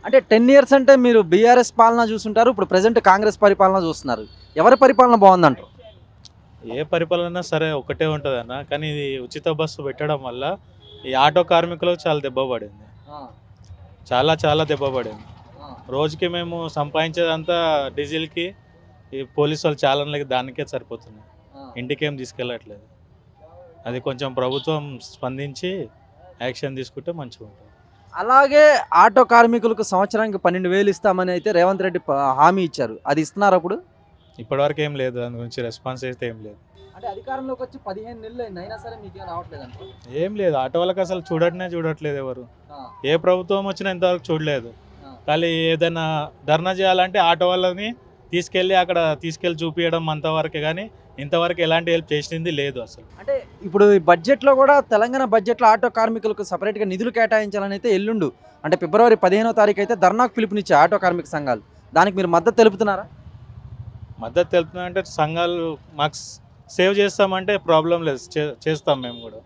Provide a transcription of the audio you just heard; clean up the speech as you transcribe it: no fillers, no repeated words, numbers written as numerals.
అంటే 10 ఇయర్స్ అంటే మీరు బీఆర్ఎస్ పాలన చూస్తుంటారు, ఇప్పుడు ప్రజెంట్ కాంగ్రెస్ పరిపాలన చూస్తున్నారు. ఎవరి పరిపాలన బాగుందంటారు? ఏ పరిపాలన సరే ఒకటే ఉంటుంది అన్న, కానీ ఇది ఉచిత బస్సు పెట్టడం వల్ల ఈ ఆటో కార్మికులకు చాలా దెబ్బ పడింది. చాలా చాలా దెబ్బ పడింది. రోజుకి మేము సంపాదించేదంతా డీజిల్కి, ఈ పోలీసు వాళ్ళు చాలన్లకి దానికే సరిపోతుంది. ఇంటికేం తీసుకెళ్ళట్లేదు. అది కొంచెం ప్రభుత్వం స్పందించి యాక్షన్ తీసుకుంటే మంచిగా ఉంటుంది. అలాగే ఆటో కార్మికులకు సంవత్సరానికి 12,000 ఇస్తామని అయితే రేవంత్ రెడ్డి హామీ ఇచ్చారు. అది ఇస్తున్నారు అప్పుడు? ఇప్పటివరకు ఏం లేదు, దాని గురించి రెస్పాన్స్ అయితే ఏం లేదు. అంటే అధికారంలోకి వచ్చి 15 నెలలు అయింది, అయినా సరే మీకేం రావట్లేదంట. ఏం లేదు, ఆటో వాళ్ళకి అసలు చూడట్లేదు ఎవరు. ఏ ప్రభుత్వం వచ్చినా ఇంతవరకు చూడలేదు. కానీ ఏదైనా ధర్నా చేయాలంటే ఆటో వాళ్ళని తీసుకెళ్ళి చూపించడం అంతవరకే, కానీ ఇంతవరకు ఎలాంటి హెల్ప్ చేసింది లేదు అసలు. అంటే ఇప్పుడు ఈ బడ్జెట్లో కూడా తెలంగాణ బడ్జెట్లో ఆటో కార్మికులకు సపరేట్గా నిధులు కేటాయించాలని అయితే ఎల్లుండు అంటే ఫిబ్రవరి 15వ తారీఖు అయితే ధర్నాకు పిలుపునిచ్చాయి ఆటో కార్మిక సంఘాలు. దానికి మీరు మద్దతు తెలుపుతున్నారా? మద్దతు తెలుపుతున్నా అంటే సంఘాలు మాకు సేవ్ చేస్తామంటే ప్రాబ్లం లేదు, చేస్తాం మేము కూడా.